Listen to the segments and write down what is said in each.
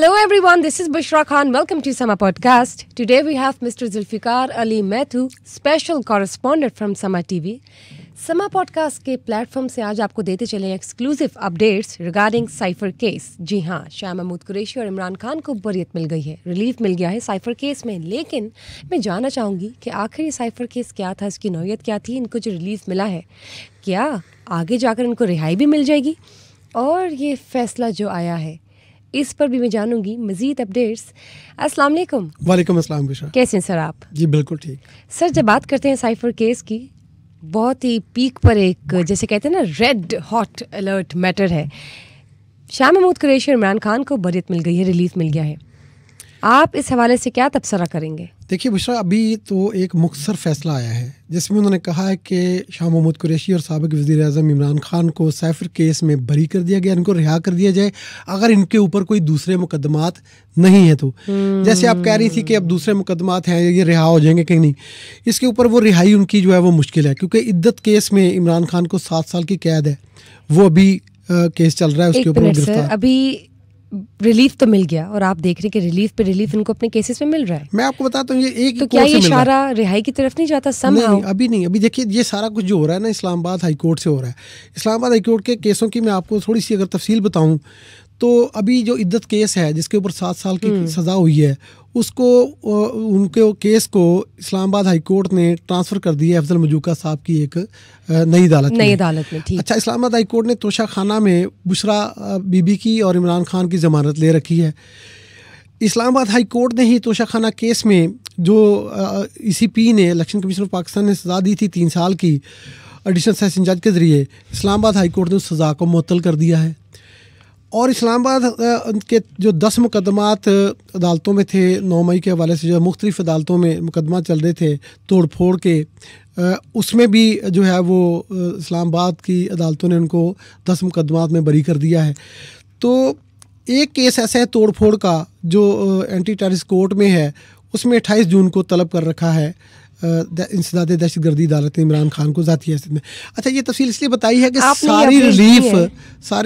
Hello everyone, this is Bushra Khan. Welcome to Sama Podcast. Today we have Mr. Zulfikar Ali Methu, special correspondent from Sama TV. Sama Podcast के platform से आज आपको देते चले exclusive updates regarding cipher case. जी हाँ, शाह महमूद कुरैशी और इमरान खान को बरियत मिल गई है, रिलीफ मिल गया है साइफर केस में। लेकिन मैं जानना चाहूँगी कि आखिर ये साइफर केस क्या था, इसकी नौयत क्या थी, इनको जो रिलीफ मिला है, क्या आगे जाकर इनको रिहाई भी मिल जाएगी? और ये फैसला जो आया है, इस पर भी मैं जानूंगी मजीद अपडेट्स। अस्सलाम वालेकुम। वालेकुम अस्सलाम बुशरा। कैसे हैं सर आप? जी बिल्कुल ठीक। सर, जब बात करते हैं साइफर केस की, बहुत ही पीक पर एक, जैसे कहते हैं ना, रेड हॉट अलर्ट मैटर है। शाह महमूद कुरैशी और इमरान खान को बरियत मिल गई है, रिलीफ मिल गया है। आप इस हवाले से क्या तबसरा करेंगे? देखिए बुशरा, अभी तो एक मुख्तसर फैसला आया है जिसमें उन्होंने कहा है कि शाह महमूद कुरैशी और साबिक वज़ीर आज़म इमरान खान को साइफर केस में बरी कर दिया गया, इनको रिहा कर दिया जाए अगर इनके ऊपर कोई दूसरे मुकदमात नहीं है तो। जैसे आप कह रही थी कि अब दूसरे मुकदमात हैं, ये रिहा हो जाएंगे कि नहीं, इसके ऊपर वो रिहाई उनकी जो है वो मुश्किल है, क्योंकि इद्दत केस में इमरान खान को 7 साल की कैद है, वो अभी केस चल रहा है, उसके ऊपर गिरफ्तार। अभी रिलीफ तो मिल गया और आप देख रहे हैं कि रिलीफ पे रिलीफ इनको अपने केसेस में मिल रहा है। मैं आपको बताता हूँ, ये एक तो क्या ये इशारा रिहाई की तरफ नहीं जाता? नहीं, अभी नहीं। अभी देखिए, ये सारा कुछ जो हो रहा है ना, इस्लामाबाद हाई कोर्ट से हो रहा है। इस्लामाबाद हाई कोर्ट के केसों की मैं आपको थोड़ी सी अगर तफसील बताऊं तो अभी जो इद्दत केस है जिसके ऊपर 7 साल की सज़ा हुई है, उसको उनके केस को इस्लामाबाद हाई कोर्ट ने ट्रांसफ़र कर दिया है अफजल मजूका साहब की एक नई अदालत में। ठीक। अच्छा, इस्लामाबाद हाई कोर्ट ने तोशा खाना में बुशरा बीबी की और इमरान खान की ज़मानत ले रखी है। इस्लामाबाद हाई कोर्ट ने ही तोशा खाना केस में जो ECP ने, इलेक्शन कमीशन ऑफ पाकिस्तान ने सज़ा दी थी 3 साल की एडिशनल सेशन जज के ज़रिए, इस्लामाबाद हाई कोर्ट ने उस सज़ा को मुअत्तल कर दिया है। और इस्लामाबाद के जो 10 मुकदमात अदालतों में थे 9 मई के हवाले से, जो मुख्तलिफ़ अदालतों में मुकदमा चल रहे थे तोड़ फोड़ के, उसमें भी जो है वो इस्लामाबाद की अदालतों ने उनको 10 मुकदमात में बरी कर दिया है। तो एक केस ऐसा है तोड़ फोड़ का जो एंटी टेररिस्ट कोर्ट में है, उसमें 28 जून को तलब कर रखा है इंसदाद दहशतगर्दी अदालत ने इमरान खान को ज़ाती हैसियत में। अच्छा, ये तफसील इसलिए बताई है कि सारी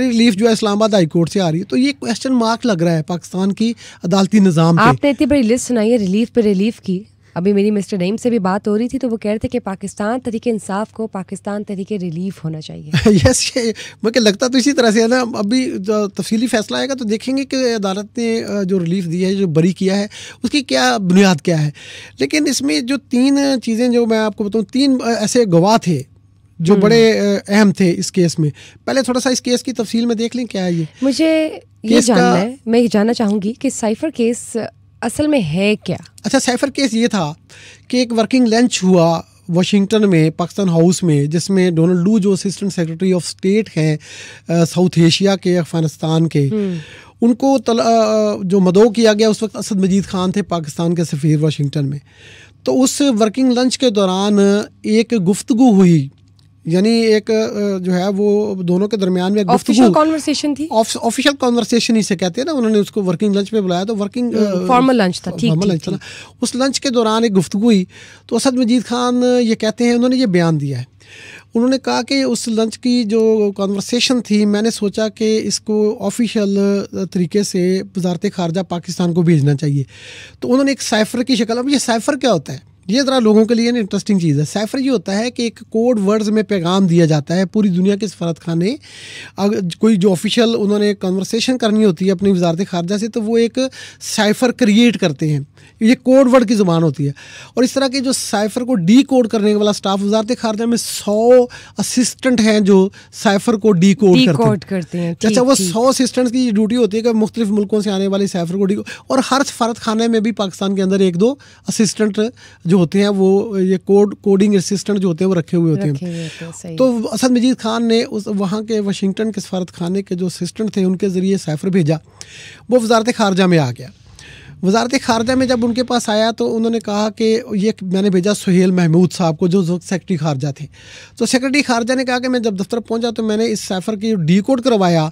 रिलीफ जो है इस्लामाबाद हाई कोर्ट से आ रही है, तो ये क्वेश्चन मार्क लग रहा है पाकिस्तान की अदालती निज़ाम पे। आपने इतनी बड़ी लिस्ट सुनाई है रिलीफ पे रिलीफ की। अभी मेरी मिस्टर नईम से भी बात हो रही थी, तो वो कह रहे थे कि पाकिस्तान तरीके इंसाफ को पाकिस्तान तरीके रिलीफ होना चाहिए। यस, ये मुझे लगता तो इसी तरह से है ना। अभी तफसीली फैसला आएगा तो देखेंगे कि अदालत ने जो रिलीफ दी है, जो बरी किया है, उसकी क्या बुनियाद क्या है। लेकिन इसमें जो 3 चीज़ें जो मैं आपको बताऊँ, 3 ऐसे गवाह थे जो बड़े अहम थे इस केस में। पहले थोड़ा सा इस केस की तफसील में देख लें क्या है ये। मुझे ये जानना है, मैं ये जानना चाहूँगी कि साइफर केस असल में है क्या? अच्छा, साइफर केस ये था कि एक वर्किंग लंच हुआ वाशिंगटन में पाकिस्तान हाउस में, जिसमें डोनाल्ड लू जो असिस्टेंट सेक्रेटरी ऑफ स्टेट हैं साउथ एशिया के, अफगानिस्तान के, उनको जो मदऊ किया गया, उस वक्त असद मजीद खान थे पाकिस्तान के सफ़ीर वाशिंगटन में। तो उस वर्किंग लंच के दौरान एक गुफ्तगू हुई, यानी एक जो है वो दोनों के दरमियान में ऑफिशियल कॉन्वर्सेशन थी। ऑफिशियल कॉन्वर्सेशन ही से कहते हैं ना, उन्होंने उसको वर्किंग लंच पे बुलाया, तो वर्किंग फॉर्मल लंच था। ठीक। उस लंच के दौरान एक गुफ्तगू हुई, तो असद मजीद खान ये कहते हैं, उन्होंने ये बयान दिया है, उन्होंने कहा कि उस लंच की जो कॉन्वर्सेशन थी, मैंने सोचा कि इसको ऑफिशियल तरीके से वज़ारत ख़ारजा पाकिस्तान को भेजना चाहिए। तो उन्होंने एक साइफर की शक्ल, अब ये साइफर क्या होता है, ये ज़रा लोगों के लिए इंटरेस्टिंग चीज़ है। साइफर ये होता है कि एक कोड वर्ड्स में पैगाम दिया जाता है पूरी दुनिया के सफारत खाने, अगर कोई जो ऑफिशियल उन्होंने कन्वर्सेशन करनी होती है अपनी वज़ारत ख़ारजा से, तो वो एक साइफर क्रिएट करते हैं, ये कोड वर्ड की ज़ुबान होती है। और इस तरह के जो साइफर को डी कोड करने वाला स्टाफ वज़ारत ख़ारजा में 100 असिस्टेंट हैं जो साइफर को डी कोड करते हैं। अच्छा, वो 100 असिस्टेंट्स की ड्यूटी होती है कि मुख्तलिफ मुल्कों से आने वाले साइफर को डी, और हर सफारत खाने में भी पाकिस्तान के अंदर 1-2 असिस्टेंट जो होते हैं, वो ये कोडिंग असिस्टेंट जो होते हैं वो रखे हुए होते हैं। तो असद मजीद खान ने उस वहाँ के वाशिंगटन के सफारत खाने के जो असिस्टेंट थे, उनके ज़रिए साइफर भेजा, वो वज़ारत ख़ारजा में आ गया। वज़ारत ख़ारजा में जब उनके पास आया तो उन्होंने कहा कि ये मैंने भेजा सुहेल महमूद साहब को, जो सेक्रेटरी ख़ारजा थे। तो सेक्रेटरी ख़ारजा ने कहा कि मैं जब दफ्तर पहुंचा तो मैंने इस साइफर की डी कोड करवाया,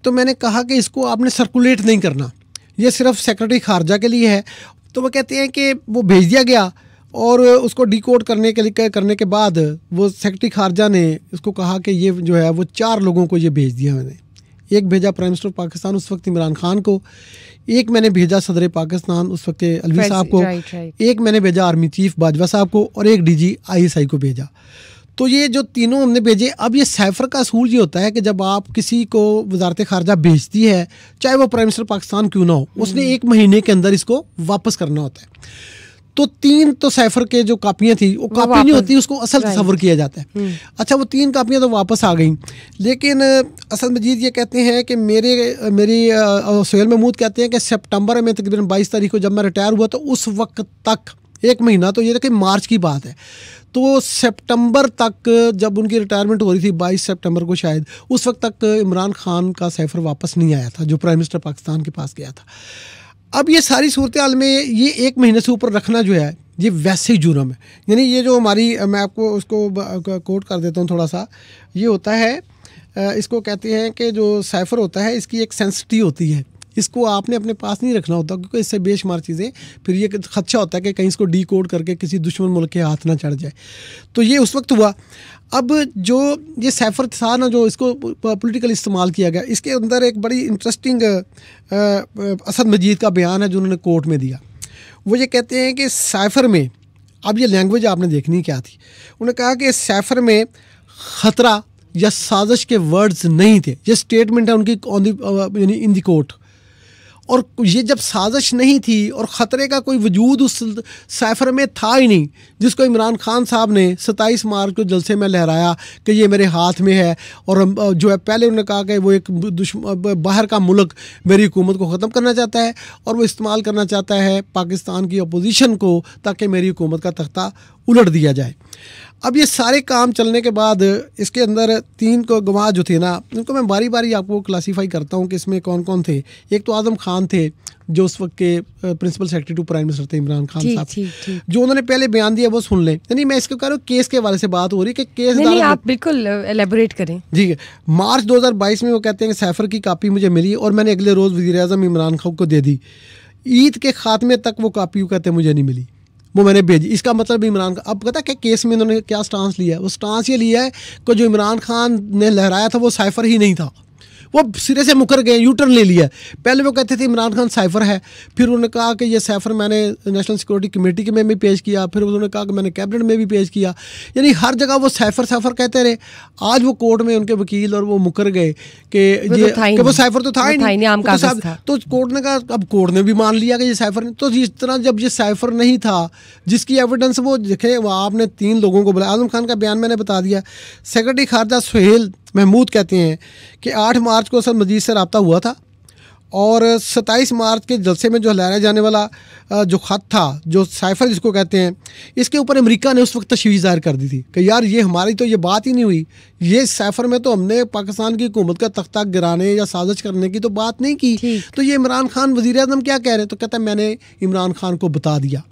तो मैंने कहा कि इसको आपने सर्कुलेट नहीं करना, ये सिर्फ सेक्रेटरी ख़ारजा के लिए है। तो वो कहते हैं कि वो भेज दिया गया, और उसको डी कोड करने के बाद वो सेक्रेटरी ख़ारजा ने उसको कहा कि ये जो है वो 4 लोगों को ये भेज दिया मैंने, एक भेजा प्राइम मिनिस्टर पाकिस्तान उस वक्त इमरान खान को, एक मैंने भेजा सदर पाकिस्तान उस वक्त के अलवी साहब को, एक मैंने भेजा आर्मी चीफ बाजवा साहब को और एक DG ISI को भेजा। तो ये जो तीनों हमने भेजे। अब ये साइफर का असूल ये होता है कि जब आप किसी को वजारत खारजा भेजती है, चाहे वो प्राइम मिनिस्टर पाकिस्तान क्यों ना हो, उसने 1 महीने के अंदर इसको वापस करना होता है। तो 3 तो साइफर के जो कापियां थी वो कापी नहीं होती, उसको असल तस्वर किया जाता है। अच्छा, वो 3 कापियां तो वापस आ गई, लेकिन असद मजीद ये कहते हैं कि मेरी सोहेल महमूद कहते हैं कि सितंबर में तकरीबन 22 तारीख को जब मैं रिटायर हुआ तो उस वक्त तक 1 महीना, तो ये कि मार्च की बात है, तो सितंबर तक जब उनकी रिटायरमेंट हो रही थी 22 सितंबर को शायद, उस वक्त तक इमरान खान का साइफर वापस नहीं आया था जो प्राइम मिनिस्टर पाकिस्तान के पास गया था। अब ये सारी सूरत हाल में ये 1 महीने से ऊपर रखना जो है ये वैसे ही जुर्म है। यानी ये जो हमारी, मैं आपको उसको कोट कर देता हूँ थोड़ा सा, ये होता है, इसको कहते हैं कि जो साइफर होता है इसकी एक सेंसिटिविटी होती है, इसको आपने अपने पास नहीं रखना होता क्योंकि इससे बेशुमार चीज़ें, फिर ये खदशा होता है कि कहीं इसको डिकोड करके किसी दुश्मन मुल्क के हाथ ना चढ़ जाए। तो ये उस वक्त हुआ। अब जो ये साइफर था ना, जो इसको पॉलिटिकल इस्तेमाल किया गया, इसके अंदर एक बड़ी इंटरेस्टिंग असद मजीद का बयान है जो उन्होंने कोर्ट में दिया। वो ये कहते हैं कि साइफर में, अब ये लैंग्वेज आपने देखनी क्या थी, उन्होंने कहा कि साइफर में ख़तरा या साजिश के वर्ड्स नहीं थे, ये स्टेटमेंट है उनकी ऑन दी यानी इन दी कोर्ट। और ये जब साजिश नहीं थी और ख़तरे का कोई वजूद उस साइफर में था ही नहीं, जिसको इमरान खान साहब ने 27 मार्च को जलसे में लहराया कि ये मेरे हाथ में है, और जो है पहले उन्होंने कहा कि वो एक बाहर का मुल्क मेरी हुकूमत को ख़त्म करना चाहता है और वो इस्तेमाल करना चाहता है पाकिस्तान की अपोजिशन को ताकि मेरी हुकूमत का तख्ता उलट दिया जाए। अब ये सारे काम चलने के बाद इसके अंदर 3 को गवाह जो थे ना, उनको मैं बारी बारी आपको क्लासीफाई करता हूँ कि इसमें कौन कौन थे। एक तो आज़म खान थे जो उस वक्त के principal secretary to prime minister थे इमरान खान साहब, जो उन्होंने पहले बयान दिया वो सुन लें। यानी मैं इसको कह रहा हूँ केस के हवाले से बात हो रही है कि केस नहीं, आप बिल्कुल एलेबोरेट करें। जी है। मार्च 2022 में वो कहते हैं कि साइफर की कापी मुझे मिली और मैंने अगले रोज़ वज़ीर-ए-आज़म इमरान खान को दे दी। ईद के खात्मे तक वो कापी कहते हैं मुझे नहीं मिली, वो मैंने भेजी। इसका मतलब इमरान खान, अब पता क्या केस में इन्होंने क्या स्टांस लिया है, वो स्टांस ये लिया है कि जो इमरान खान ने लहराया था वो साइफर ही नहीं था, वो सिरे से मुकर गए, यू टर्न ले लिया। पहले वो कहते थे इमरान खान साइफर है, फिर उन्होंने कहा कि ये साइफर मैंने नेशनल सिक्योरिटी कमेटी के में भी पेश किया, फिर उन्होंने कहा कि मैंने कैबिनेट में भी पेश किया, यानी हर जगह वो साइफर साइफर कहते रहे। आज वो कोर्ट में उनके वकील और वो मुकर गए कि ये कि वो साइफर तो था ही नहीं, तो कोर्ट ने कहा, अब कोर्ट ने भी मान लिया कि ये साइफर नहीं। तो जिस तरह जब ये साइफर नहीं था जिसकी एविडेंस वो देखे, वो आपने 3 लोगों को बुलाया। आज़म खान का बयान मैंने बता दिया। सेक्रेटरी खारजा सोहेल महमूद कहते हैं कि 8 मार्च को असद मजीद से रब्ता हुआ था और 27 मार्च के जलसे में जो लहराया जाने वाला जो ख़त था, जो साइफर जिसको कहते हैं, इसके ऊपर अमेरिका ने उस वक्त तशवीश ज़ाहिर कर दी थी कि यार ये हमारी तो ये बात ही नहीं हुई, ये साइफर में तो हमने पाकिस्तान की हुकूमत का तख्ता गिराने या साजिश करने की तो बात नहीं की। तो ये इमरान खान वज़ीर-ए-आज़म क्या कह रहे हैं, तो कहता है मैंने इमरान खान को बता दिया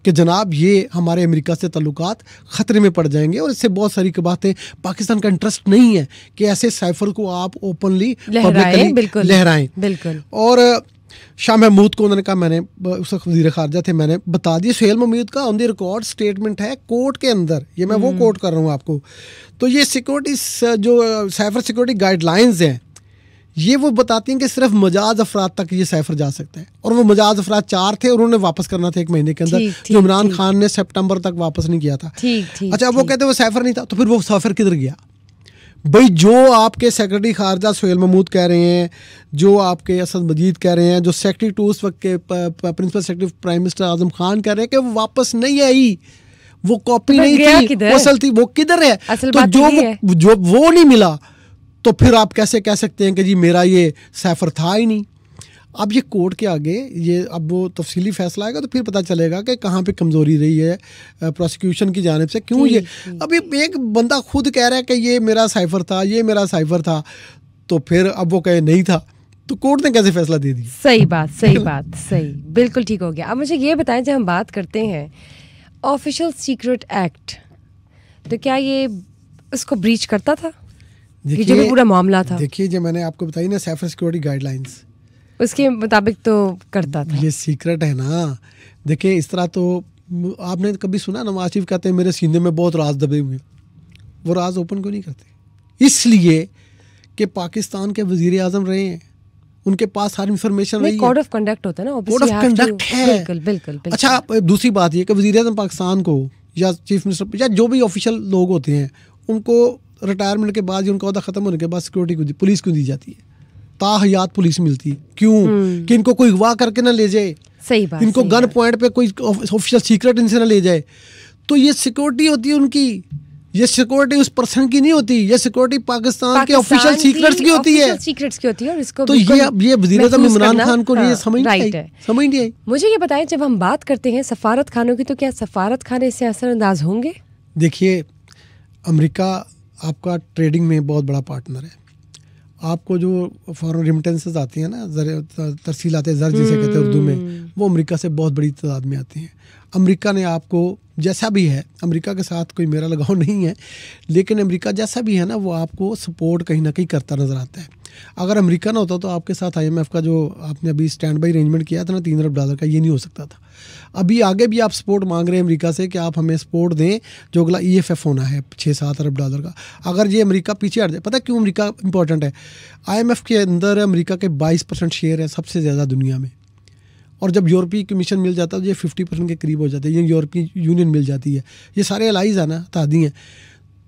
कि जनाब ये हमारे अमेरिका से ताल्लुकात ख़तरे में पड़ जाएंगे और इससे बहुत सारी बातें, पाकिस्तान का इंटरेस्ट नहीं है कि ऐसे साइफर को आप ओपनली पब्लिकली लहराएं। बिल्कुल। और शाह महमूद को उन्होंने कहा, मैंने उस वक्त वज़ीर ख़ारजा थे, मैंने बता दिया। सोहेल महमूद का ऑन द रिकॉर्ड स्टेटमेंट है कोर्ट के अंदर, ये मैं वो कोर्ट कर रहा हूँ आपको। तो ये सिक्योरिटी जो साइफर सिक्योरिटी गाइडलाइंस हैं, ये वो बताती हैं कि सिर्फ मजाज अफराद तक ये साइफर जा सकता है, और वो मजाज अफराद 4 थे और उन्होंने वापस करना था 1 महीने के अंदर, जो इमरान खान ने सितंबर तक वापस नहीं किया था। अच्छा, वो कहते वो साइफर नहीं था, तो फिर वो साइफर किधर गया भाई? जो आपके सेक्रेटरी खारजा सोहेल महमूद कह रहे हैं, जो आपके असद मजीद कह रहे हैं, जो सेक्रेटरी टू उस वक्त के principal secretary prime minister Azam Khan कह रहे हैं कि वो वापस नहीं आई, वो कॉपी नहीं थी, वो असल थी, वो किधर है? तो जो वो नहीं मिला तो फिर आप कैसे कह सकते हैं कि जी मेरा ये साइफर था ही नहीं? अब ये कोर्ट के आगे ये अब वो तफसीली फैसला आएगा तो फिर पता चलेगा कि कहाँ पे कमज़ोरी रही है प्रोसिक्यूशन की जानिब से, क्यों ये अभी एक बंदा खुद कह रहा है कि ये मेरा साइफर था, ये मेरा साइफर था, तो फिर अब वो कहे नहीं था, तो कोर्ट ने कैसे फैसला दे दिया? सही बात, सही बात, सही, बिल्कुल ठीक हो गया। अब मुझे ये बताएं, जब हम बात करते हैं ऑफिशियल सीक्रेट एक्ट, तो क्या ये उसको ब्रीच करता था? जो भी पूरा मामला था, देखिए जो मैंने आपको बताई ना साइफर सिक्योरिटी गाइडलाइंस, उसके मुताबिक तो करता था। ये सीक्रेट है ना। देखिए इस तरह तो आपने कभी सुना नवाज शरीफ कहते हैं मेरे सीने में बहुत राज दबे हुए, वो राज ओपन क्यों नहीं करते? इसलिए कि पाकिस्तान के वजीर आजम रहे हैं, उनके पास सारी इंफॉर्मेशन रही है। कोड ऑफ कंडक्ट होता है ना, कोड ऑफ कंडक्ट है। बिल्कुल बिल्कुल। अच्छा, दूसरी बात ये कि वजीर आजम पाकिस्तान को या चीफ मिनिस्टर या जो भी ऑफिशियल लोग होते हैं, उनको रिटायरमेंट के बाद या उनका अहदा खत्म होने के बाद सिक्योरिटी पुलिस क्यों दी जाती है? ताहयात पुलिस मिलती है, क्यों? कि इनको कोई अगवा करके ना ले जाए, सही बात, इनको गन पॉइंट पे कोई ऑफिशियल सीक्रेट इनसे ना ले जाए। तो ये सिक्योरिटी होती है उनकी, ये सिक्योरिटी उस पर्सन की नहीं होती, ये सिक्योरिटी पाकिस्तान के ऑफिशियल सीक्रेट्स की होती है। सीक्रेट्स की होती है और इसको तो ये वज़ीर आज़म इमरान खान को ये समझ नहीं आई। मुझे ये बताएं, जब हम बात करते हैं सफारत खानों की, तो क्या सफारत खाने इससे असरअंदाज होंगे? देखिए, अमेरिका आपका ट्रेडिंग में बहुत बड़ा पार्टनर है। आपको जो फॉरेन रिमिटेंसेस आती हैं ना, तरसीलात ज़र जिसे कहते हैं उर्दू में, वो अमेरिका से बहुत बड़ी तादाद में आती हैं। अमेरिका ने आपको जैसा भी है, अमेरिका के साथ कोई मेरा लगाव नहीं है, लेकिन अमेरिका जैसा भी है ना, वो आपको सपोर्ट कहीं ना कहीं करता नज़र आता है। अगर अमेरिका ना होता तो आपके साथ IMF का जो आपने अभी स्टैंड बाई अरेंजमेंट किया था ना $3 अरब का, ये नहीं हो सकता था। अभी आगे भी आप सपोर्ट मांग रहे हैं अमेरिका से कि आप हमें सपोर्ट दें, जो अगला EFF होना है $6-7 अरब का। अगर ये अमेरिका पीछे हट जाए, पता क्यों अमेरिका इंपॉर्टेंट है? IMF के अंदर अमेरिका के 22% शेयर है, सबसे ज़्यादा दुनिया में। और जब यूरोपीय कमीशन मिल जाता है तो ये 50% के करीब हो जाते हैं, ये यूरोपीय यूनियन मिल जाती है, ये सारे अलाइज है ना, तादी हैं।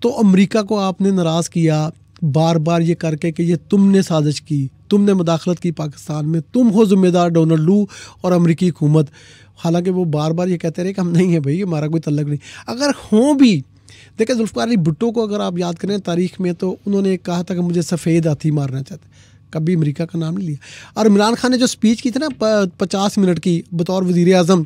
तो अमेरिका को आपने नाराज़ किया बार बार ये करके कि ये तुमने साजिश की, तुमने मुदाखलत की पाकिस्तान में, तुम हो जिम्मेदार डोनाल्ड लू और अमेरिकी हुकूमत। हालांकि वो बार बार ये कहते रहे कि हम नहीं है भाई, हमारा कोई तल्लक नहीं। अगर हों भी, देखिए जुल्फ़िकार अली भुट्टो को अगर आप याद करें तारीख में, तो उन्होंने कहा था कि मुझे सफ़ेद हाथी मारना चाहते, कभी अमेरिका का नाम नहीं लिया। और इमरान खान ने जो स्पीच की थी ना 50 मिनट की बतौर वज़ीर आज़म,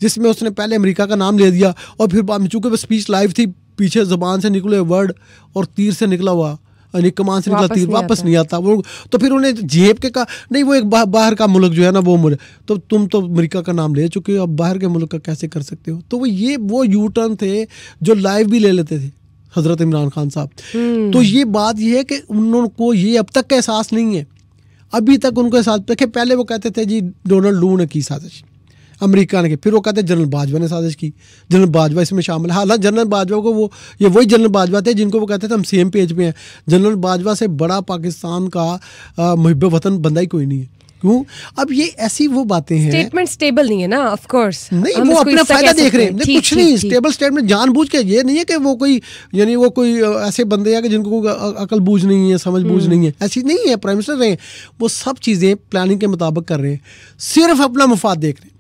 जिसमें उसने पहले अमेरिका का नाम ले दिया और फिर बाद में, चूँकि वो स्पीच लाइव थी, पीछे ज़बान से निकले वर्ड और तीर से निकला हुआ, कमान से निकला तीर वापस नहीं आता वो। तो फिर उन्हें झेप के कहा नहीं, वो एक बाहर का मुल्क जो है ना, वो मुल्क, तो तुम तो अमेरिका का नाम ले चुके हो, अब बाहर के मुल्क का कैसे कर सकते हो? तो वो यू टर्न थे जो लाइव भी ले लेते थे हज़रत इमरान खान साहब। तो ये बात ये है कि उनको ये अब तक का एहसास नहीं है, अभी तक उनको एहसास। देखिए, पहले वो कहते थे जी डोनाल्ड लू ने की साजिश, अमेरिका ने की, फिर वो कहते हैं जनरल बाजवा ने साजिश की, जनरल बाजवा इसमें शामिल है। हालांकि जनरल बाजवा को ये वही जनरल बाजवा थे जिनको वो कहते थे हम सेम पेज पे हैं। जनरल बाजवा से बड़ा पाकिस्तान का मुहिब वतन बंदा ही कोई नहीं है। क्यों? अब ये ऐसी वो बातें हैं, स्टेटमेंट स्टेबल नहीं है ना, ऑफ कोर्स नहीं, वो अपना फायदा देख रहे हैं, कुछ नहीं। स्टेबल स्टेटमेंट जानबूझ के, ये नहीं है कि वो कोई, यानी वो कोई ऐसे बंदे हैं कि जिनको अकल बूझ नहीं है, समझ बूझ नहीं है, ऐसी नहीं है। प्राइम मिनिस्टर रहे हैं, वो सब चीज़ें प्लानिंग के मुताबिक कर रहे हैं, सिर्फ अपना मुफाद देख रहे हैं,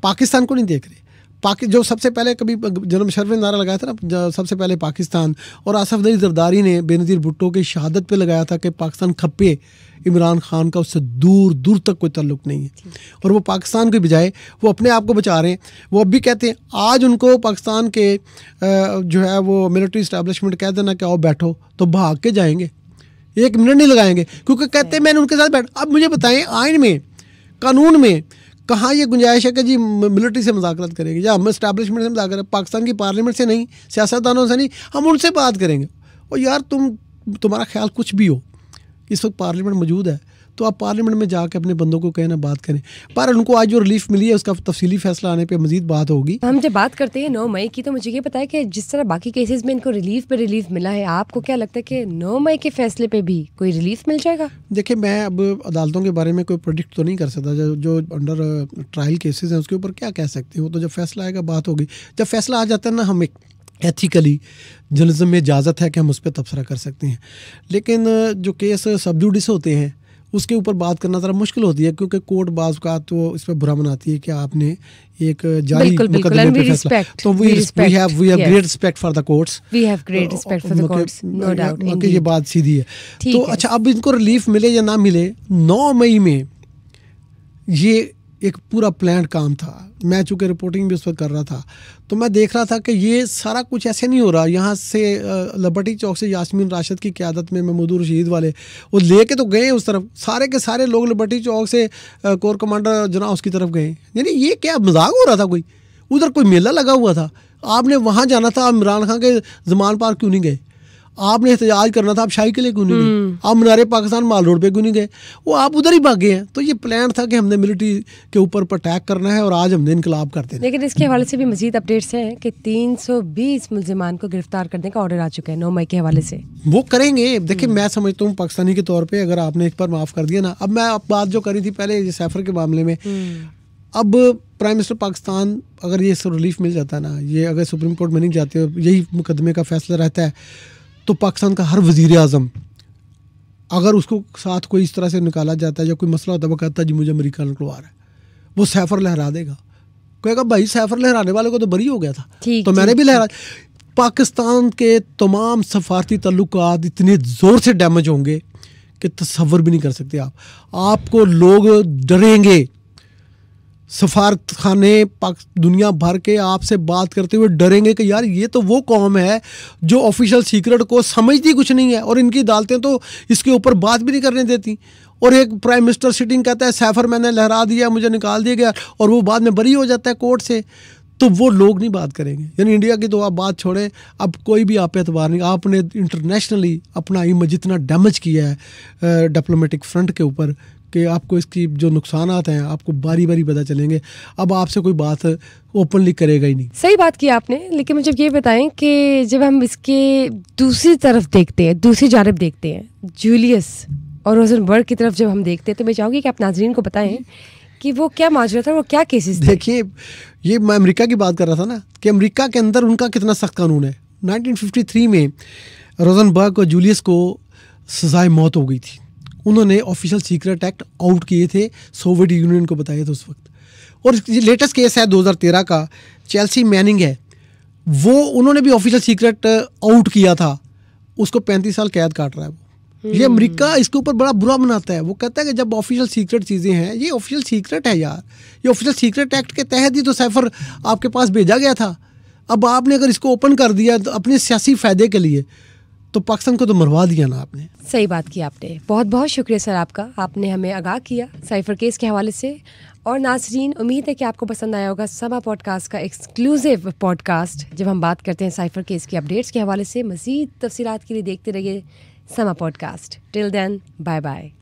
पाकिस्तान को नहीं देख रहे। जो सबसे पहले कभी जनरल मुशर्रफ ने नारा लगाया था ना, सबसे पहले पाकिस्तान, और आसफ अली जरदारी ने बेनज़ीर भुट्टो की शहादत पे लगाया था कि पाकिस्तान खप्पे, इमरान खान का उससे दूर दूर तक कोई ताल्लुक़ नहीं है। और वो पाकिस्तान के बजाय वो अपने आप को बचा रहे हैं। वो अब भी कहते हैं, आज उनको पाकिस्तान के जो है वो मिलिट्री इस्टेब्लिशमेंट कह देना कि आओ बैठो, तो भाग के जाएंगे, 1 मिनट नहीं लगाएंगे, क्योंकि कहते हैं मैंने उनके साथ बैठ। अब मुझे बताएं, आइन में, कानून में कहाँ ये गुंजाइश है कि जी मिलिट्री से मुज़ाकरत करेंगे या हम इस्टेब्लिशमेंट से मुज़ाकरत, पाकिस्तान की पार्लियामेंट से नहीं, सियासतदानों से नहीं, हम उनसे बात करेंगे। और यार तुम्हारा ख्याल कुछ भी हो, इस वक्त पार्लियामेंट मौजूद है, तो आप पार्लियामेंट में जाके अपने बंदों को कहें ना, बात करें। पर उनको आज जो रिलीफ मिली है उसका तफसीली फैसला आने पे मजीद बात होगी। हम जब बात करते हैं 9 मई की, तो मुझे ये पता है कि जिस तरह बाकी केसेस में इनको रिलीफ पे रिलीफ मिला है, आपको क्या लगता है कि 9 मई के फैसले पे भी कोई रिलीफ मिल जाएगा? देखिए, मैं अब अदालतों के बारे में कोई प्रेडिक्ट तो नहीं कर सकता, जो अंडर ट्रायल केसेस हैं उसके ऊपर क्या कह सकते हो, तो जब फैसला आएगा बात होगी। जब फैसला आ जाता है ना, हम एक एथिकली जर्नलिज्म में इजाज़त है कि हम उस पर तबसरा कर सकते हैं, लेकिन जो केस सब जुडिस होते हैं उसके ऊपर बात करना ज़रा मुश्किल होती है, क्योंकि कोर्ट बाज़ का तो इस पर बुरा मनाती है कि आपने एक जारी मुकदमे पे फैसला। तो we have great respect for the courts, we have great respect for the courts, no doubt. ये बात सीधी है। तो अच्छा, अब इनको रिलीफ मिले या ना मिले, 9 मई में ये एक पूरा प्लान काम था। मैं चूँकि रिपोर्टिंग भी उस पर कर रहा था, तो मैं देख रहा था कि ये सारा कुछ ऐसे नहीं हो रहा। यहाँ से लिबर्टी चौक से यास्मीन राशिद की क़यादत में महमूद रशीद वाले वो लेके तो गए उस तरफ, सारे के सारे लोग लिबर्टी चौक से कोर कमांडर जना उसकी तरफ गए। यानी ये क्या मजाक हो रहा था? कोई उधर कोई मेला लगा हुआ था, आपने वहाँ जाना था, इमरान खान के ज़मान पार क्यों नहीं गए? आपने एहतजाज करना था, आप शाही के लिए क्यों नहीं गए? आप मीनार पाकिस्तान माल रोड पे क्यों नहीं गए? वो आप उधर ही भागे हैं। तो ये प्लान था कि हमने मिलिट्री के ऊपर अटैक करना है और आज हमने इनकलाब करते हैं। लेकिन इसके हवाले से भी मजीद अपडेट्स हैं कि 320 मुल्जिमान को गिरफ्तार करने का ऑर्डर आ चुका है 9 मई के हवाले से। वो करेंगे। देखिए मैं समझता हूँ पाकिस्तानी के तौर पर अगर आपने एक बार माफ़ कर दिया ना, अब मैं बात जो करी थी पहले सैफर के मामले में, अब प्राइम मिनिस्टर पाकिस्तान अगर ये रिलीफ मिल जाता है ना, ये अगर सुप्रीम कोर्ट में नहीं जाते और यही मुकदमे का फैसला रहता है, तो पाकिस्तान का हर वज़ीर आज़म अगर उसको साथ कोई इस तरह से निकाला जाता है या कोई मसला होता है, वो कहता है जी मुझे अमेरिका निकलवा रहा है, वो सैफर लहरा देगा, कहेगा भाई सैफर लहराने वाले को तो बरी हो गया था, तो मैंने भी लहरा। पाकिस्तान के तमाम सफारती ताल्लुकात इतने ज़ोर से डैमेज होंगे कि तसव्वुर भी नहीं कर सकते आप। आपको लोग डरेंगे, सफारत खाने दुनिया भर के आपसे बात करते हुए डरेंगे कि यार ये तो वो कौम है जो ऑफिशियल सीक्रेट को समझती कुछ नहीं है, और इनकी अदालतें तो इसके ऊपर बात भी नहीं करने देती। और एक प्राइम मिनिस्टर सिटिंग कहता है सैफर मैंने लहरा दिया, मुझे निकाल दिया गया, और वो बाद में बरी हो जाता है कोर्ट से, तो वो लोग नहीं बात करेंगे। यानी इंडिया की तो आप बात छोड़ें, अब कोई भी आप पे एतबार नहीं। आपने इंटरनेशनली अपना इमेज इतना डैमेज किया है डिप्लोमेटिक फ्रंट के ऊपर कि आपको इसकी जो नुकसानात हैं आपको बारी बारी पता चलेंगे। अब आपसे कोई बात ओपनली करेगा ही नहीं। सही बात की आपने, लेकिन मुझे ये बताएं कि जब हम इसके दूसरी तरफ देखते हैं, दूसरी जानिब देखते हैं, जूलियस और रोजनबर्ग की तरफ जब हम देखते हैं, तो मैं चाहूँगी कि आप नाजरीन को बताएं कि वो क्या माजरा था, वो क्या केसेस थे। देखिए ये मैं अमेरिका की बात कर रहा था ना, कि अमेरिका के अंदर उनका कितना सख्त कानून है। 1953 में रोजनबर्ग और जूलियस को सजाए मौत हो गई थी। उन्होंने ऑफिशियल सीक्रेट एक्ट आउट किए थे, सोवियत यूनियन को बताए थे उस वक्त। और ये लेटेस्ट केस है 2013 का, चेल्सी मैनिंग है, वो उन्होंने भी ऑफिशियल सीक्रेट आउट किया था, उसको 35 साल कैद काट रहा है वो। ये अमेरिका इसके ऊपर बड़ा बुरा मनाता है। वो कहता है कि जब ऑफिशियल सीक्रेट चीज़ें हैं, ये ऑफिशियल सीक्रेट है यार, ये ऑफिशियल सीक्रेट एक्ट के तहत ही तो सैफर आपके पास भेजा गया था। अब आपने अगर इसको ओपन कर दिया तो अपने सियासी फ़ायदे के लिए, तो पाकिस्तान को तो मरवा दिया ना आपने। सही बात की आपने, बहुत बहुत शुक्रिया सर आपका, आपने हमें आगाह किया साइफर केस के हवाले से। और नाज़रीन, उम्मीद है कि आपको पसंद आया होगा समा पॉडकास्ट का एक्सक्लूसिव पॉडकास्ट, जब हम बात करते हैं साइफर केस की अपडेट्स के हवाले से। मज़ीद तफसीलात के लिए देखते रहिए Samaa podcast. Till then, bye bye.